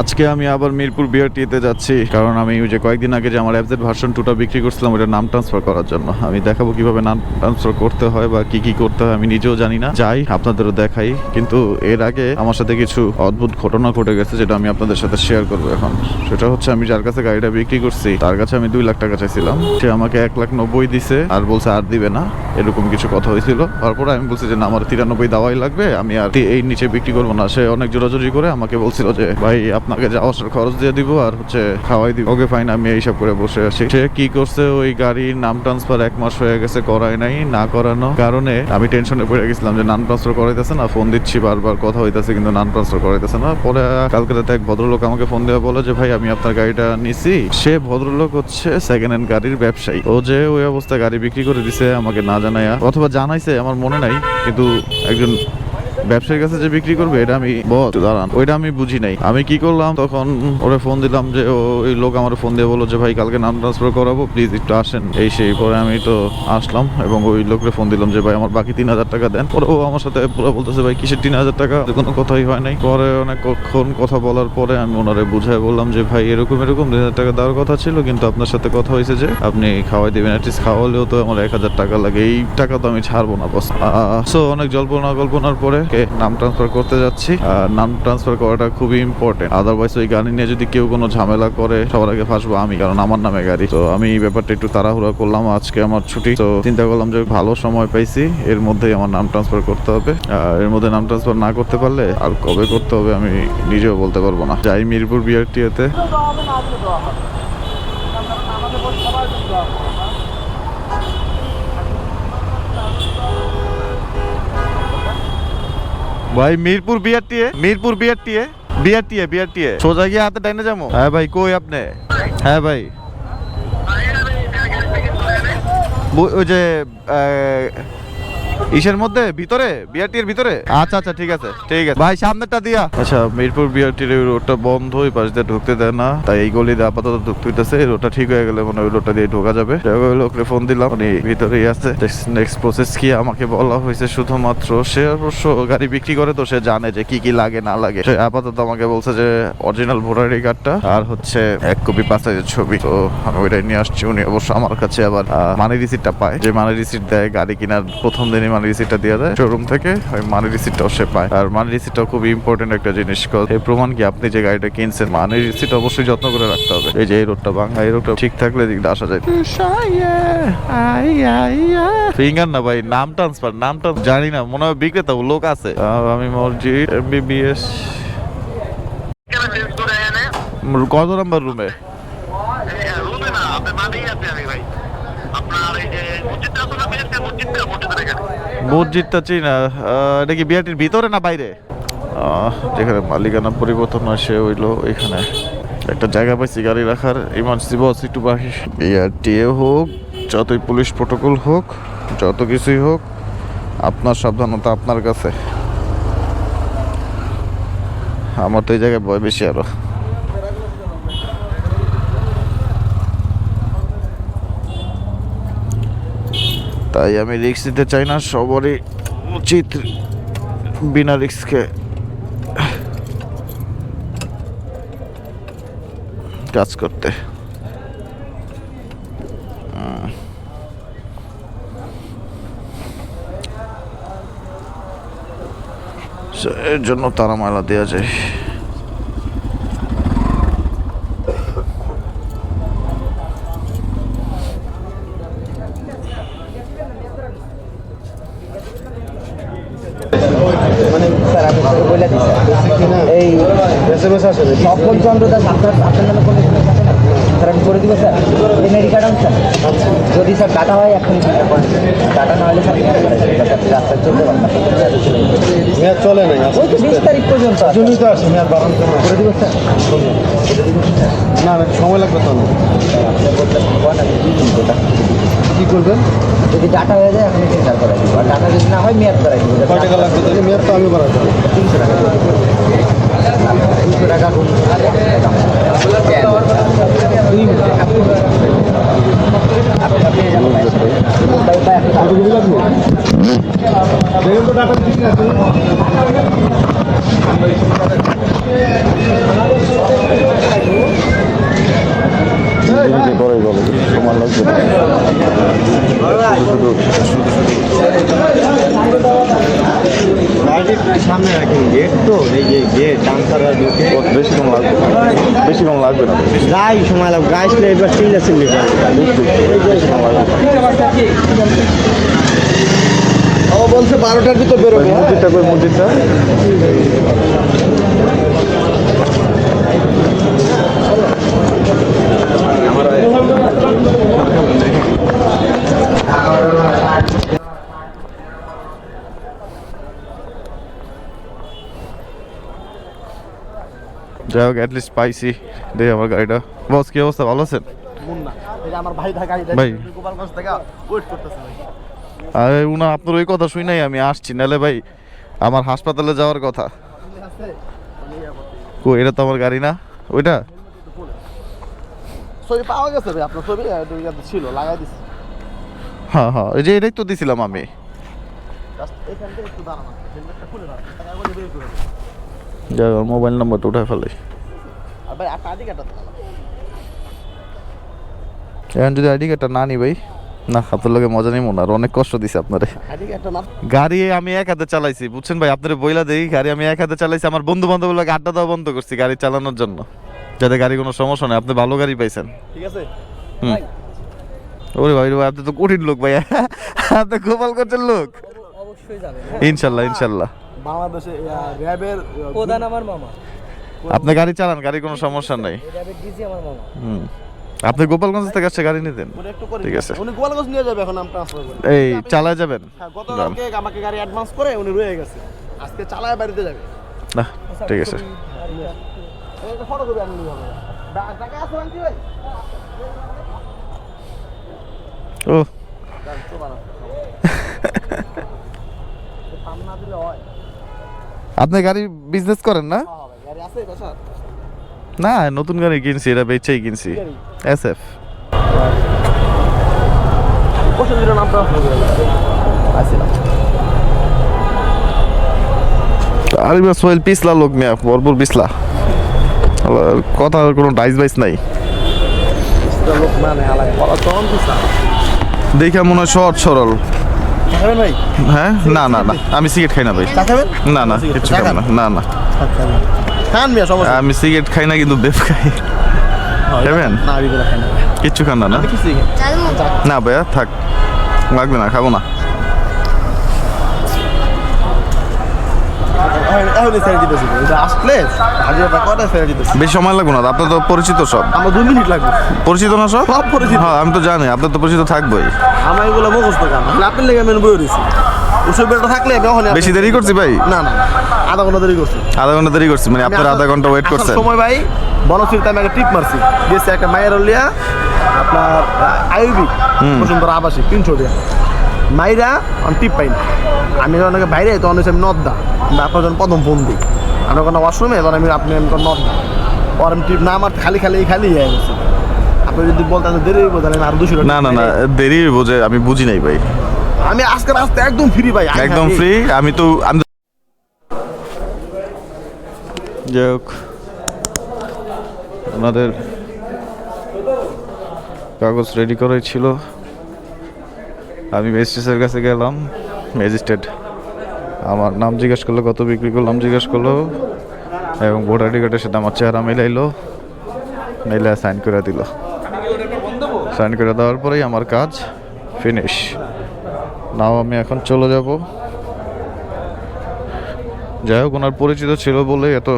আজকে আমি আবার মিরপুর বিআরটিতে যাচ্ছি, কারণ আমি ওই যে কয়েকদিন আগে যে আমার অ্যাপজেড ভার্সন 2টা বিক্রি করছিলাম ওটার নাম ট্রান্সফার করার জন্য। আমি দেখাবো কিভাবে নাম ট্রান্সফার করতে হয় বা কি কি করতে হয়, আমি নিজেও জানি না, যাই আপনাদেরও দেখাই। কিন্তু এর আগে আমার সাথে কিছু অদ্ভুত ঘটনা ঘটে গেছে যেটা আমি আপনাদের সাথে শেয়ার করবো এখন। সেটা হচ্ছে আমি যার কাছে গাড়িটা বিক্রি করছি তার কাছে আমি 2 লাখ টাকা চাইছিলাম, সে আমাকে 1,90,000 দিছে আর বলছে আর দিবে না, এরকম কিছু কথা হয়েছিল। তারপরে আমি বলছি যে না, আমার 93 দেওয়াই লাগবে, আমি আর এই নিচে বিক্রি করবো না। সে অনেক জোরাজোরি করে আমাকে বলছিল যে ভাই আপনাকে যাওয়া আসার খরচ দিয়ে দিব আর হচ্ছে খাওয়াই দিব। ওকে ফাইন, আমি এইসব করে বসে আছি। সে কি করছে, ওই গাড়ির নাম ট্রান্সফার 1 মাস হয়ে গেছে করায় নাই। না করানো কারণে আমি টেনশনে পড়ে গেছিলাম যে নাম ট্রান্সফার করাইতেছে না, ফোন দিচ্ছি বারবার কথা হইতেছে কিন্তু নাম ট্রান্সফার করাইতেছে না। পরে কালকে রাতে এক ভদ্রলোক আমাকে ফোন দিয়ে বলে যে ভাই আমি আপনার গাড়িটা নিছি। সে ভদ্রলোক হচ্ছে সেকেন্ড হ্যান্ড গাড়ির ব্যবসায়ী। ও যে ওই অবস্থায় গাড়ি বিক্রি করে দিছে আমাকে না জানাইয়া, অথবা জানাইছে আমার মনে নাই, কিন্তু একজন ব্যবসায়ীর কাছে যে বিক্রি করবে এটা আমি দাঁড়ান ওইটা আমি বুঝি নাই। আমি কি করলাম, তখন ওরে ফোন দিলাম যে ওই লোক আমার ফোন দিয়ে বললো যে ভাই কালকে নাম ট্রান্সফার করাবো, প্লিজ একটু আসেন। এই সেই পরে আমি তো আসলাম এবং ওই লোকরে ফোন দিলাম যে ভাই আমার বাকি 3,000 টাকা দেন। পরে ও আমার সাথে পুরো বলতেছে ভাই কিসের 3,000 টাকা, কোনো কথাই হয় নাই। পরে অনেকক্ষণ কথা বলার পরে আমি ওনারে বুঝাই বললাম যে ভাই এরকম 2,000 টাকা দেওয়ার কথা ছিল, কিন্তু আপনার সাথে কথা হয়েছে যে আপনি খাওয়াই দেবেন, অ্যাটলিস্ট খাওয়ালেও তো আমার 1,000 টাকা লাগে, এই টাকা তো আমি ছাড়বো না বস। সো অনেক জল্পনার পরে নাম ট্রান্সফার করতে যাচ্ছি। নাম ট্রান্সফার করাটা খুবই ইম্পর্টেন্ট, আদারওয়াইজ ওই গাড়ি নিয়ে যদি কেউ কোনো ঝামেলা করে সবার আগে ফাঁসবো আমি, কারণ আমার নামে গাড়ি। তো আমি এই ব্যাপারটা একটু তাড়াহুড়া করলাম, আজকে আমার ছুটি, তো চিন্তা করলাম যে ভালো সময় পাইছি, এর মধ্যেই আমার নাম ট্রান্সফার করতে হবে। এর মধ্যে নাম ট্রান্সফার না করতে পারলে আর কবে করতে হবে আমি নিজেও বলতে পারবো না। যাই মিরপুর বিআরটিতে। ভাই মিরপুর বিআরটিএ সোজা গিয়ে হাতে ডাইনে যাবো। হ্যাঁ ভাই কই আপনি? হ্যাঁ ভাই ওই যে ইসের মধ্যে ভিতরে বিআরটির ভিতরে। আচ্ছা ঠিক আছে ভাই, সামনেটা দিয়া। আচ্ছা মিরপুর বিআরটির ওই রোডটা বন্ধ, ওই পাশ দিয়ে ঢুকতে দেয় না, তাই এই গলি দিয়ে আপাতত ঢুকতে হইতেছে। এই রোডটা ঠিক হয়ে গেলে মানে ওই রোডটা দিয়ে ঢোকা যাবে। লোকরে ফোন দিলাম, উনি ভিতরেই আছে। নেক্সট প্রসেস কি আমাকে বলা হয়েছে শুধুমাত্র, সে অবশ্য গাড়ি বিক্রি করে তো সে জানে যে কি কি লাগে না লাগে। সে আপাতত আমাকে বলছে যে অরিজিনাল ভোটার আইডি কার্ডটা আর হচ্ছে 1 কপি পাসপোর্টের ছবি। তো আমি ওইটাই নিয়ে আসছি। উনি অবশ্য আমার কাছে আবার মানি রিসিটটা পায়, যে মানি রিসিট দেয় গাড়ি কেনার প্রথম দিনই মানি রিসিটটা দিয়ে দেয় শোরুম থেকে, ওই মানি রিসিটটাও সে পায়। আর মানি রিসিটটাও খুব ইম্পর্টেন্ট একটা জিনিস, এই প্রমাণ কি আপনি যে গাড়িটা কিনছেন। মানি রিসিট অবশ্যই যত্ন করে রাখতে হবে। এই যে এই রোডটা ভাঙা, এই রোডটা ঠিক থাকলে দিকটা আসা যায়। ফিঙ্গার না ভাই, নাম ট্রান্সফার জানি না, মনে হয় বিক্রেতা লোক আছে। আমি মসজিদ MBBS কত নম্বর রুমে? মসজিদটা চিনা, এটা কি বিআরটির ভিতরে না বাইরে? যেখানে মালিকানা পরিবর্তন হয় সে হইলো এখানে একটা জায়গা পাইছি গাড়ি রাখার, ইমার্জেন্সি বস একটু বাকি। বিআরটিএ হোক, যতই পুলিশ প্রোটোকল হোক, যত কিছুই হোক, আপনার সাবধানতা আপনার কাছে। আমার তো এই জায়গায় ভয় বেশি আরো। তাই আমি রিস্ক নিতে চাই না, সবারই উচিত বিনা রিস্কে কাজ করতে। এর জন্য তারা মালা দেওয়া যায়। এই সকল চন্দ্রদাস আপনার নামে কোনো স্যার আমি করে দিব স্যার। এনআইডি কার্ড স্যার, যদি স্যার ডাটা হয় এখন ডাটা না হলে স্যার রাস্তায় চলতে পারতাম। মেয়াদ চলে নাই, ওই তো 20 তারিখ পর্যন্ত জন্যই তো আছে মেয়াদ বাড়ানো করে দিব স্যার। না সময় লাগবে তো। কি করবেন যদি ডাটা হয়ে যায় এখন চিন্তা করাই দিব, আর ডাটা যদি না হয় মেয়াদ করাই দিব। কয় টাকা লাগবে? মেয়াদ তো আমি বাড়াই দেবো 300 টাকা। 300 টাকা 2 মিনিট আপনি পেয়ে যাবেন। দেখুন তো ডাটা ঠিক আছে। বেশিক্ষণ লাগবে বেশিক্ষণ লাগবে না গাই সময় লাগবে গাছ এবার চিল্লা চিল্লি বেশিক্ষণ লাগবে ও বলছে 12টার ভিতর বেরোবে মসজিদটা কই মসজিদটা যাই হোক অ্যাটলিস্ট পাইছি দে আমার গাড়িটা বস কি অবস্থা ভালো আছেন আমার ভাই ভাই গোপালগঞ্জ থেকে ওয়েট করতেছে আরে উনা আপনার ওই কথা শুই নাই আমি আসছি নালে ভাই আমার হাসপাতালে যাওয়ার কথা কো এটা তো আমার গাড়ি না ওইটা ছবি পাওয়া গেছে ভাই আপনার ছবি ছিল লাগাই দিছি হ্যাঁ হ্যাঁ এই যে এটাই তো দিছিলাম আমি এখান থেকে একটু দাঁড়ানো হেলমেটটা খুলে দাও যাই মোবাইল নাম্বারটা উঠায় ফেলে আর ভাই একটা আইডি কার্ড এখন যদি আইডি কার্ডটা না নি ভাই না আপনার লোকে মজা নেই মনে আর অনেক কষ্ট দিছে আপনারে আইডি কার্ডটা না গাড়ি আমি এক হাতে চালাইছি বুঝছেন ভাই আপনার বইলা দেই গাড়ি আমি এক হাতে চালাইছি আমার বন্ধু বান্ধব লোক আড্ডা দেওয়া বন্ধ করছি গাড়ি চালানোর জন্য যাতে গাড়ি কোনো সমস্যা নেই আপনি ভালো গাড়ি পাইছেন ঠিক আছে হুম ওরে ভাই রে ভাই, আপনি তো কঠিন লোক ভাই আপনি গোপাল করছেন লোক অবশ্যই যাবে ইনশাল্লাহ ইনশাল্লাহ বাংলাদেশে র্যাবের প্রধান আমার মামা আপনি গাড়ি চালান গাড়ি কোনো সমস্যা নাই র্যাবের ডিসি আমার মামা হুম আপনি গোপালগঞ্জ থেকে আসছে গাড়ি নিতেন ঠিক আছে উনি গোপালগঞ্জ নিয়ে যাবে এখন নাম ট্রান্সফার করে এই চালায় যাবেন হ্যাঁ গতকালকে আমাকে গাড়ি অ্যাডভান্স করে উনি রয়ে গেছে আজকে চালায় বাড়িতে যাবে না ঠিক আছে এই ফটো করে আনলি হবে টাকা আছে আনছি ভাই ও সামনা দিলে হয় আপনি গাড়ি বিজনেস করেন না গাড়ি আছে বাসা না নতুন গাড়ি কিনছি এটা বেচেই কিনছি এসএফ কত দিনের নাম ট্রান্সফার করে আসছিলাম আরে বা সোহেল পিছলা লোক মিয়া ভরপুর পিছলা কথা কোনো ডাইস বাইস নাই লোক মানে আলাদা বড় চরম দিছা দেখে মনে হয় সহজ সরল খাবেন ভাই হ্যাঁ না না না আমি সিগারেট খাই না ভাই চা খাবেন না না কিছু খাই না না না খান মিয়া সমস্যা আমি সিগারেট খাই না কিন্তু বেপ খাই খাবেন না আমি গুলো খাই না কিচ্ছু খান না না আমি কিছু না ভাইয়া থাক লাগবে না খাবো না তাহলে ছেড়ে দিতেছি এটা আসলে হাজিরাটা করে ছেড়ে দিতেছি বেশি সময় লাগবে না আপনার তো পরিচিত সব আমার 2 মিনিট লাগবে পরিচিত না সব সব পরিচিত। হ্যাঁ আমি তো জানি আপনার তো পরিচিত থাকবোই আমার এগুলো মুখস্থ কাম আপনি লেগে আমি বই দিছি ওসব বেটা থাকলে আমি ওখানে বেশি দেরি করছি ভাই না না আধা ঘন্টা দেরি করছি আধা ঘন্টা দেরি করছি মানে আপনার আধা ঘন্টা ওয়েট আসার করছেন সময় ভাই বনশ্রীতে আমি একটা টিপ মারছি গেছে একটা মায়ের লিয়া আপনার আইবি বসুন্ধরা আবাসিক 300 টাকা মাইরা আমি টিপ পাই না আমি যখন ওকে বাইরে তখন হচ্ছে আমি নদ দা আপনার যখন প্রথম ফোন দিই আমি ওখানে ওয়াশরুমে তখন আপনি নদ দা আর আমি টিপ না আমার খালি হয়ে গেছে আপনি যদি বলতেন দেরি হইব তাহলে আমি আরো 200 টাকা না না না দেরি বোঝে আমি বুঝি নাই ভাই আমি আজকে রাস্তা একদম ফ্রি ভাই একদম ফ্রি আমি তো যাই হোক ওনাদের কাগজ রেডি করাই ছিল আমি ম্যাজিস্ট্রেটের কাছে গেলাম ম্যাজিস্ট্রেট আমার নাম জিজ্ঞেস করলো কত বিক্রি করলাম জিজ্ঞেস করলো এবং ভোটার আইডি কার্ডের সাথে আমার চেহারা মিলাইলো মিলে সাইন করে দিল সাইন করে দেওয়ার পরেই আমার কাজ ফিনিশ নাও আমি এখন চলে যাব যাই হোক ওনার পরিচিত ছিল বলে এত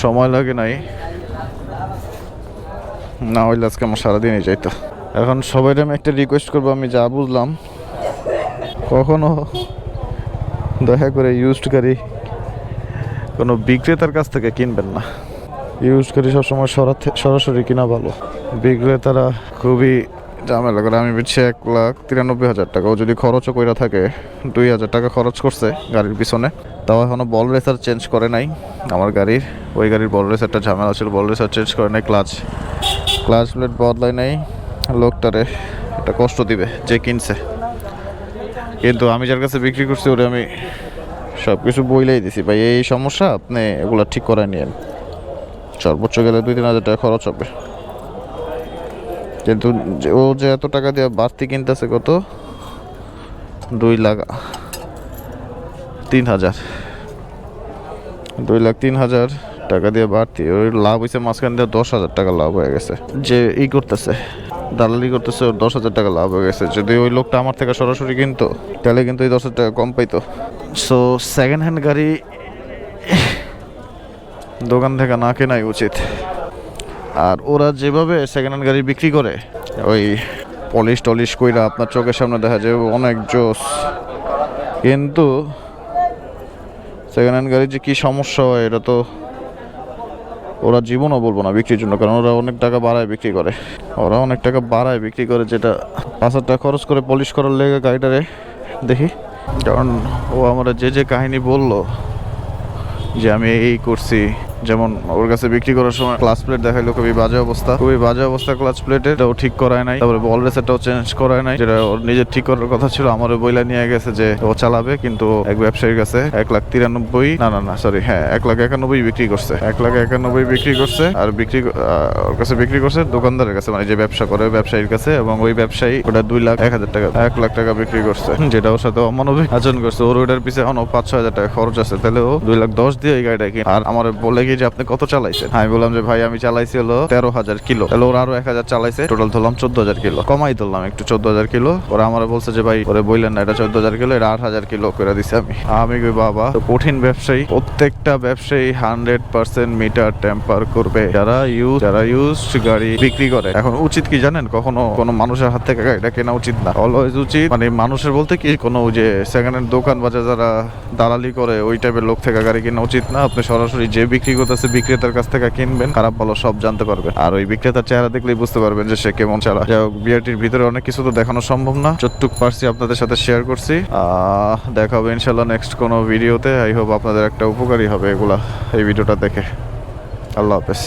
সময় লাগে নাই না হইলে আজকে আমার সারাদিনই যাইতো এখন সবাই আমি একটা রিকোয়েস্ট করবো আমি যা বুঝলাম কখনো দয়া করে ইউজড গাড়ি কোনো বিক্রেতার কাছ থেকে কিনবেন না ইউজ গাড়ি সবসময় সরাসরি কিনা ভালো বিক্রেতারা খুবই ঝামেলা করে আমি বেচছি 1,93,000 টাকা ও যদি খরচও কইরা থাকে 2,000 টাকা খরচ করছে গাড়ির পিছনে তাও এখনও বল রেসার চেঞ্জ করে নাই আমার গাড়ির ওই গাড়ির বল রেসারটা ঝামেলা ছিল বল রেসার চেঞ্জ করে নাই ক্লাচ প্লেট বদলাই নাই লোকটারে একটা কষ্ট দিবে যে কিনছে কিন্তু আমি যার কাছে বিক্রি করছি ওটা আমি সব কিছু বইলাই দিছি ভাই এই সমস্যা আপনি এগুলো ঠিক করে নিয়েন সর্বোচ্চ গেলে 2-3 হাজার টাকা খরচ হবে কিন্তু ও যে এত টাকা দিয়ে বাড়তি কিনতেছে কত 2,03,000 2,03,000 টাকা দিয়ে বাড়তি ওই লাভ হয়েছে মাঝখান দিয়ে 10,000 টাকা লাভ হয়ে গেছে যে ই করতেছে দালালি করতেছে ওর 10,000 টাকা লাভ হয়ে গেছে যদি ওই লোকটা আমার থেকে সরাসরি কিনতো তাহলে কিন্তু এই 10,000 টাকা কম পাইতো সো সেকেন্ড হ্যান্ড গাড়ি দোকান থেকে না কেনাই উচিত আর ওরা যেভাবে সেকেন্ড হ্যান্ড গাড়ি বিক্রি করে ওই পলিশ টলিশ কইরা আপনার চোখের সামনে দেখা যায় অনেক জোস কিন্তু সেকেন্ড হ্যান্ড গাড়ির যে কী সমস্যা হয় এটা তো ওরা জীবনও বলবো না বিক্রির জন্য কারণ ওরা অনেক টাকা বাড়ায় বিক্রি করে যেটা 5,000 টাকা খরচ করে পলিশ করার লেগে গাড়িটারে দেখি কারণ ও আমার যে কাহিনী বললো যে আমি এই করছি যেমন ওর কাছে বিক্রি করার সময় ক্লাচ প্লেট দেখাইলো খুবই বাজে অবস্থা ক্লাচ প্লেটের এটাও ঠিক করায় নাই তারপরে বল রেসারটাও চেঞ্জ করায় নাই যেটা ওর নিজের ঠিক করার কথা ছিল আমারও বইলা নিয়ে গেছে যে ও চালাবে কিন্তু এক ব্যবসায়ীর কাছে 1,93,191 বিক্রি করছে 1,91 বিক্রি করছে আর ওর কাছে বিক্রি করছে দোকানদারের কাছে মানে যে ব্যবসা করে ব্যবসায়ীর কাছে এবং ওই ব্যবসায়ী ওটা 2,01,000 টাকা 1 লাখ টাকা বিক্রি করছে যেটা ওর সাথে অমানবিক আচরণ করছে ওর ওইটার পিছনে এখনো 5-6 হাজার টাকা খরচ আছে তাহলে ও 2,10,000 দিয়ে এই গাড়িটা কিনে আর আমার বলে কি যে আপনি কত চালাইছেন আমি বললাম যে ভাই আমি চালাইছি হলো 13,000 কিলো তাহলে ওরা আরো 1,000 চালাইছে টোটাল ধরলাম 14,000 কিলো কমাই ধরলাম একটু 14,000 কিলো ওরা আমার বলছে যে ভাই ওরে বললেন না এটা 14,000 কিলো এটা 8,000 কিলো করে দিছি আমি কই বাবা তো কঠিন ব্যবসায়ী প্রত্যেকটা ব্যবসায়ী 100% মিটার টেম্পার করবে যারা ইউজ গাড়ি বিক্রি করে এখন উচিত কি জানেন কখনো কোনো মানুষের হাত থেকে গাড়িটা কেনা উচিত না অলওয়েজ উচিত মানে মানুষের বলতে কি কোনো যে সেকেন্ড হ্যান্ড দোকান বাজার যারা দালালি করে ওই টাইপের লোক থেকে গাড়ি কেনা উচিত না আপনি সরাসরি যে বিক্রি করতেছে বিক্রেতার কাছ থেকে কিনবেন খারাপ ভালো সব জানতে পারবেন আর ওই বিক্রেতার চেহারা দেখলেই বুঝতে পারবেন যে সে কেমন চালায় যাই হোক বিআরটির ভিতরে অনেক কিছু তো দেখানো সম্ভব না যতটুক পারছি আপনাদের সাথে শেয়ার করছি দেখা হবে ইনশাল্লাহ নেক্সট কোনো ভিডিওতে আই হোপ আপনাদের একটা উপকারী হবে এগুলা এই ভিডিওটা দেখে আল্লাহ হাফেজ